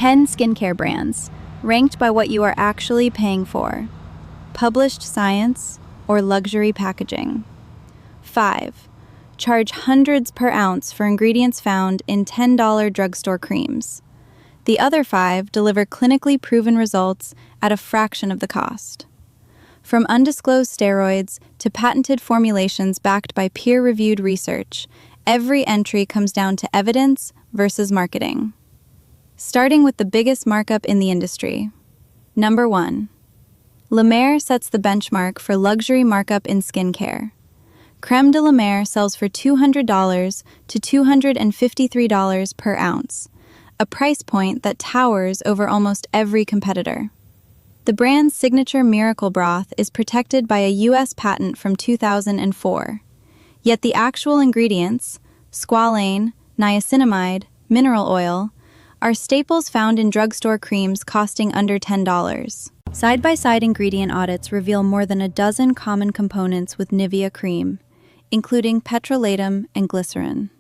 10 skincare brands, ranked by what you are actually paying for. Published science or luxury packaging. 5. Charge hundreds per ounce for ingredients found in $10 drugstore creams. The other 5 deliver clinically proven results at a fraction of the cost. From undisclosed steroids to patented formulations backed by peer-reviewed research, every entry comes down to evidence versus marketing. Starting with the biggest markup in the industry. Number 1. La Mer sets the benchmark for luxury markup in skincare. Crème de la Mer sells for $200 to $253 per ounce, a price point that towers over almost every competitor. The brand's signature miracle broth is protected by a U.S. patent from 2004. Yet the actual ingredients, squalane, niacinamide, mineral oil, are staples found in drugstore creams costing under $10. Side-by-side ingredient audits reveal more than a dozen common components with Nivea cream, including petrolatum and glycerin.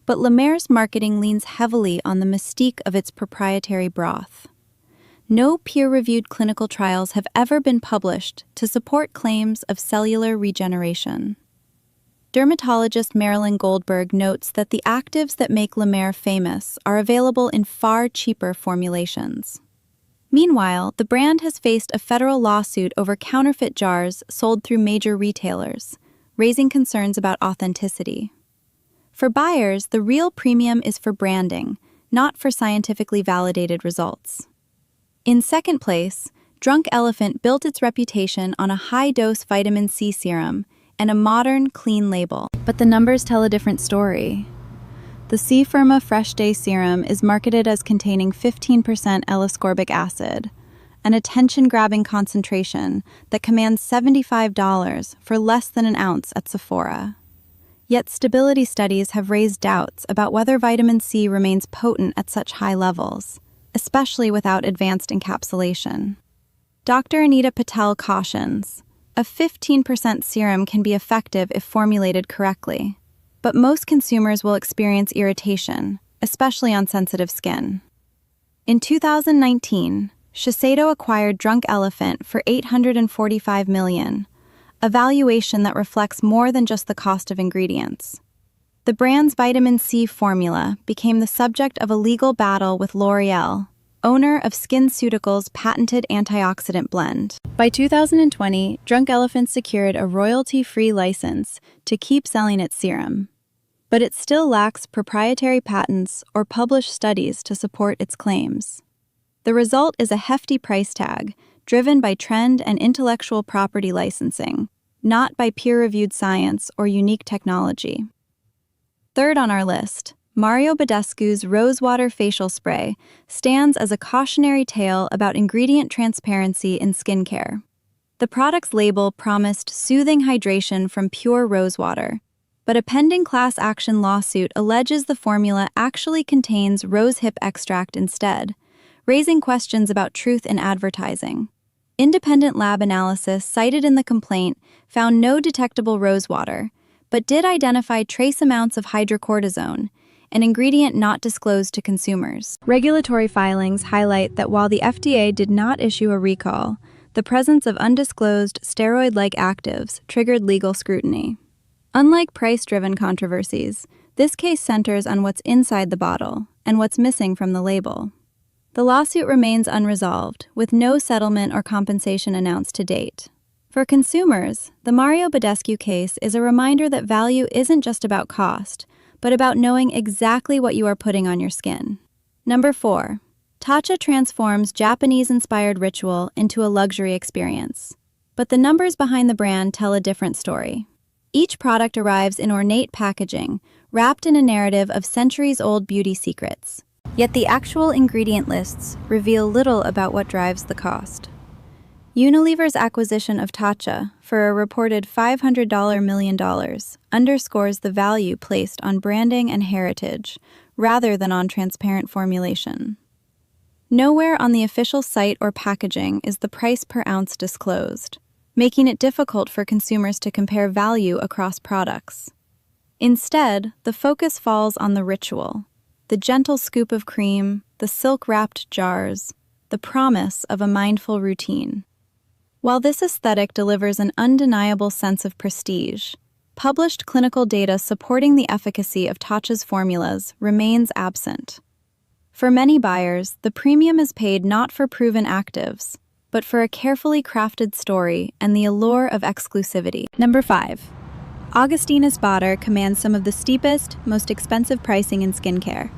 But La Mer's marketing leans heavily on the mystique of its proprietary broth. No peer-reviewed clinical trials have ever been published to support claims of cellular regeneration. Dermatologist Marilyn Goldberg notes that the actives that make La Mer famous are available in far cheaper formulations. Meanwhile, the brand has faced a federal lawsuit over counterfeit jars sold through major retailers, raising concerns about authenticity. For buyers, the real premium is for branding, not for scientifically validated results. In second place, Drunk Elephant built its reputation on a high-dose vitamin C serum and a modern, clean label. But the numbers tell a different story. The C Firma Fresh Day Serum is marketed as containing 15% L-ascorbic acid, an attention-grabbing concentration that commands $75 for less than an ounce at Sephora. Yet stability studies have raised doubts about whether vitamin C remains potent at such high levels, especially without advanced encapsulation. Dr. Anita Patel cautions, a 15% serum can be effective if formulated correctly, but most consumers will experience irritation, especially on sensitive skin. In 2019, Shiseido acquired Drunk Elephant for $845 million, a valuation that reflects more than just the cost of ingredients. The brand's vitamin C formula became the subject of a legal battle with L'Oreal, owner of SkinCeuticals' patented antioxidant blend. By 2020, Drunk Elephant secured a royalty-free license to keep selling its serum, but it still lacks proprietary patents or published studies to support its claims. The result is a hefty price tag, driven by trend and intellectual property licensing, not by peer-reviewed science or unique technology. Third on our list, Mario Badescu's Rosewater Facial Spray stands as a cautionary tale about ingredient transparency in skincare. The product's label promised soothing hydration from pure rosewater, but a pending class action lawsuit alleges the formula actually contains rosehip extract instead, raising questions about truth in advertising. Independent lab analysis cited in the complaint found no detectable rosewater, but did identify trace amounts of hydrocortisone, an ingredient not disclosed to consumers. Regulatory filings highlight that while the FDA did not issue a recall, the presence of undisclosed steroid-like actives triggered legal scrutiny. Unlike price-driven controversies, this case centers on what's inside the bottle and what's missing from the label. The lawsuit remains unresolved, with no settlement or compensation announced to date. For consumers, the Mario Badescu case is a reminder that value isn't just about cost, but about knowing exactly what you are putting on your skin. Number 4. Tatcha transforms Japanese-inspired ritual into a luxury experience. But the numbers behind the brand tell a different story. Each product arrives in ornate packaging, wrapped in a narrative of centuries-old beauty secrets. Yet the actual ingredient lists reveal little about what drives the cost. Unilever's acquisition of Tatcha for a reported $500 million underscores the value placed on branding and heritage, rather than on transparent formulation. Nowhere on the official site or packaging is the price per ounce disclosed, making it difficult for consumers to compare value across products. Instead, the focus falls on the ritual, the gentle scoop of cream, the silk-wrapped jars, the promise of a mindful routine. While this aesthetic delivers an undeniable sense of prestige, published clinical data supporting the efficacy of Tatcha's formulas remains absent. For many buyers, the premium is paid not for proven actives, but for a carefully crafted story and the allure of exclusivity. Number 5. Augustinus Bader commands some of the steepest, most expensive pricing in skincare.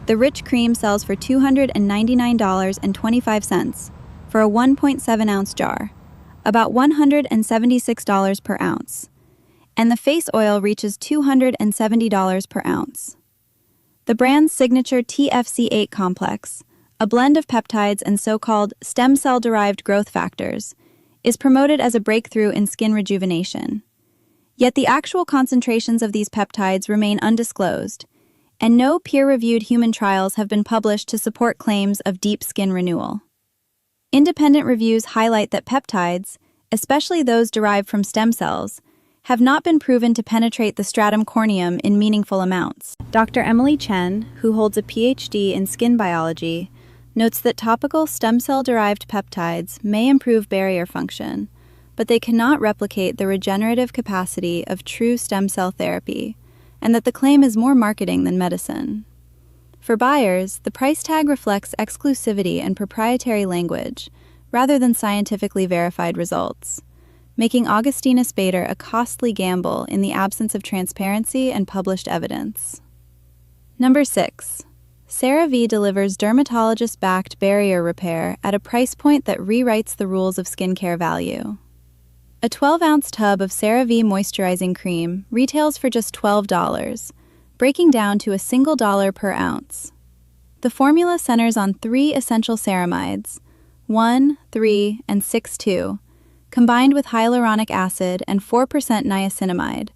The rich cream sells for $299.25 for a 1.7-ounce jar, about $176 per ounce, and the face oil reaches $270 per ounce. The brand's signature TFC8 complex, a blend of peptides and so-called stem cell-derived growth factors, is promoted as a breakthrough in skin rejuvenation. Yet the actual concentrations of these peptides remain undisclosed, and no peer-reviewed human trials have been published to support claims of deep skin renewal. Independent reviews highlight that peptides, especially those derived from stem cells, have not been proven to penetrate the stratum corneum in meaningful amounts. Dr. Emily Chen, who holds a PhD in skin biology, notes that topical stem cell-derived peptides may improve barrier function, but they cannot replicate the regenerative capacity of true stem cell therapy, and that the claim is more marketing than medicine. For buyers, the price tag reflects exclusivity and proprietary language, rather than scientifically verified results, making Augustinus Bader a costly gamble in the absence of transparency and published evidence. Number 6. CeraVe delivers dermatologist-backed barrier repair at a price point that rewrites the rules of skincare value. A 12-ounce tub of CeraVe moisturizing cream retails for just $12, breaking down to a single dollar per ounce. The formula centers on 3 essential ceramides, 1, 3, and 6,2, combined with hyaluronic acid and 4% niacinamide,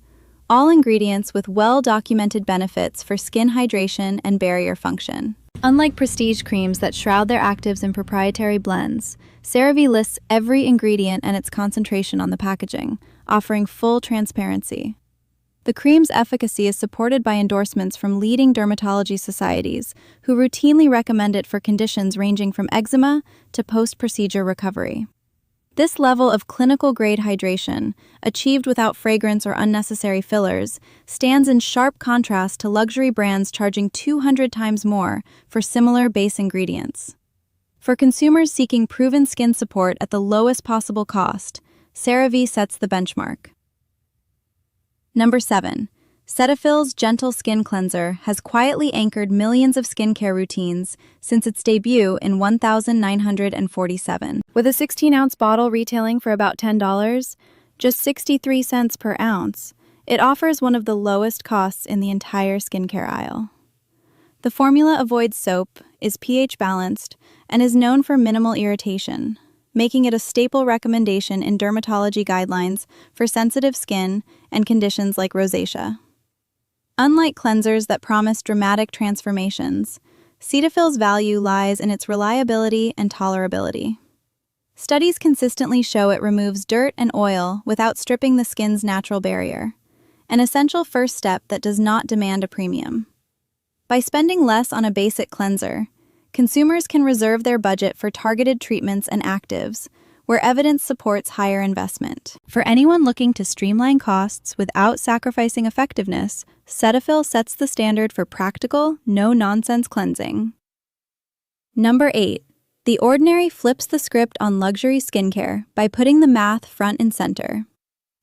all ingredients with well-documented benefits for skin hydration and barrier function. Unlike prestige creams that shroud their actives in proprietary blends, CeraVe lists every ingredient and its concentration on the packaging, offering full transparency. The cream's efficacy is supported by endorsements from leading dermatology societies, who routinely recommend it for conditions ranging from eczema to post-procedure recovery. This level of clinical-grade hydration, achieved without fragrance or unnecessary fillers, stands in sharp contrast to luxury brands charging 200 times more for similar base ingredients. For consumers seeking proven skin support at the lowest possible cost, CeraVe sets the benchmark. Number 7. Cetaphil's Gentle Skin Cleanser has quietly anchored millions of skincare routines since its debut in 1947. With a 16-ounce bottle retailing for about $10, just 63 cents per ounce, it offers one of the lowest costs in the entire skincare aisle. The formula avoids soap, is pH-balanced, and is known for minimal irritation, making it a staple recommendation in dermatology guidelines for sensitive skin and conditions like rosacea. Unlike cleansers that promise dramatic transformations, Cetaphil's value lies in its reliability and tolerability. Studies consistently show it removes dirt and oil without stripping the skin's natural barrier, an essential first step that does not demand a premium. By spending less on a basic cleanser, consumers can reserve their budget for targeted treatments and actives, where evidence supports higher investment. For anyone looking to streamline costs without sacrificing effectiveness, Cetaphil sets the standard for practical, no-nonsense cleansing. Number 8. The Ordinary flips the script on luxury skincare by putting the math front and center.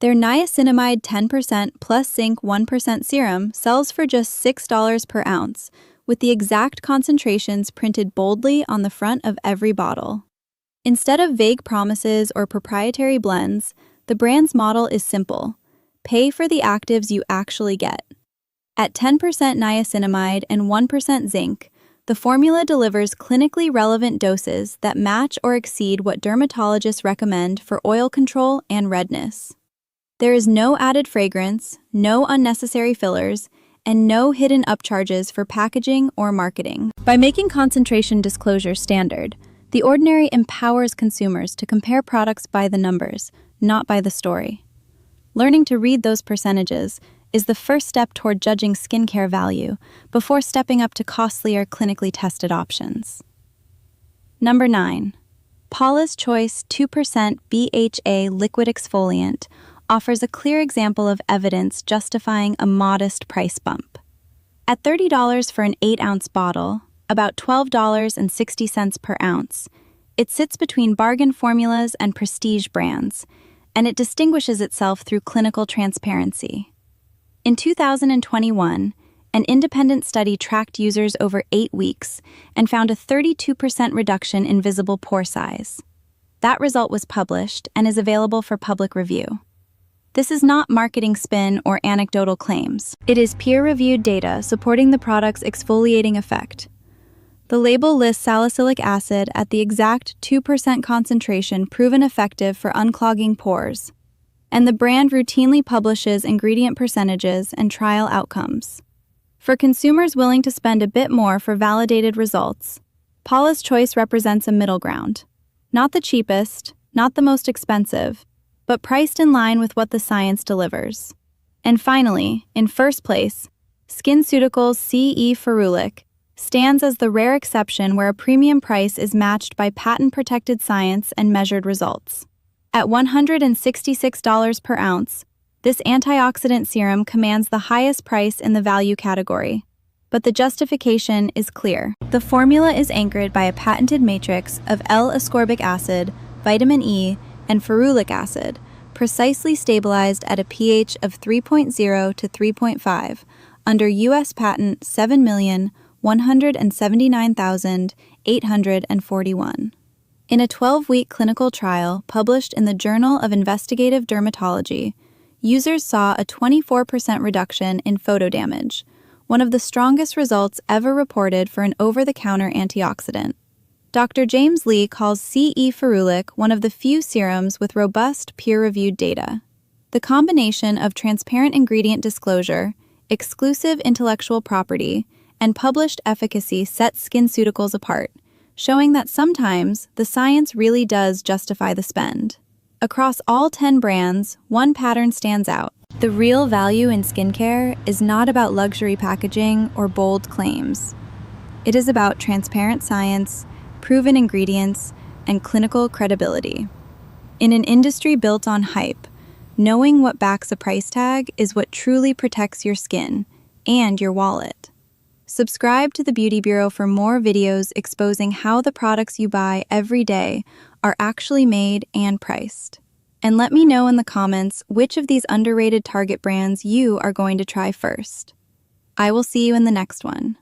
Their niacinamide 10% plus zinc 1% serum sells for just $6 per ounce, with the exact concentrations printed boldly on the front of every bottle. Instead of vague promises or proprietary blends, the brand's model is simple: pay for the actives you actually get. At 10% niacinamide and 1% zinc, the formula delivers clinically relevant doses that match or exceed what dermatologists recommend for oil control and redness. There is no added fragrance, no unnecessary fillers, and no hidden upcharges for packaging or marketing. By making concentration disclosure standard, The Ordinary empowers consumers to compare products by the numbers, not by the story. Learning to read those percentages is the first step toward judging skincare value before stepping up to costlier clinically tested options. Number 9. Paula's Choice 2% BHA Liquid Exfoliant offers a clear example of evidence justifying a modest price bump. At $30 for an 8-ounce bottle, about $12.60 per ounce, it sits between bargain formulas and prestige brands, and it distinguishes itself through clinical transparency. In 2021, an independent study tracked users over 8 weeks and found a 32% reduction in visible pore size. That result was published and is available for public review. This is not marketing spin or anecdotal claims. It is peer-reviewed data supporting the product's exfoliating effect. The label lists salicylic acid at the exact 2% concentration proven effective for unclogging pores, and the brand routinely publishes ingredient percentages and trial outcomes. For consumers willing to spend a bit more for validated results, Paula's Choice represents a middle ground. Not the cheapest, not the most expensive, but priced in line with what the science delivers. And finally, in first place, SkinCeuticals CE Ferulic stands as the rare exception where a premium price is matched by patent-protected science and measured results. At $166 per ounce, this antioxidant serum commands the highest price in the value category. But the justification is clear. The formula is anchored by a patented matrix of L-ascorbic acid, vitamin E, and ferulic acid, precisely stabilized at a pH of 3.0 to 3.5 under U.S. Patent 7,179,841. In a 12-week clinical trial published in the Journal of Investigative Dermatology, users saw a 24% reduction in photodamage, one of the strongest results ever reported for an over-the-counter antioxidant. Dr. James Lee calls CE Ferulic one of the few serums with robust, peer-reviewed data. The combination of transparent ingredient disclosure, exclusive intellectual property, and published efficacy sets SkinCeuticals apart, showing that sometimes the science really does justify the spend. Across all 10 brands, one pattern stands out. The real value in skincare is not about luxury packaging or bold claims. It is about transparent science, proven ingredients, and clinical credibility. In an industry built on hype, knowing what backs a price tag is what truly protects your skin and your wallet. Subscribe to the Beauty Bureau for more videos exposing how the products you buy every day are actually made and priced. And let me know in the comments which of these underrated Target brands you are going to try first. I will see you in the next one.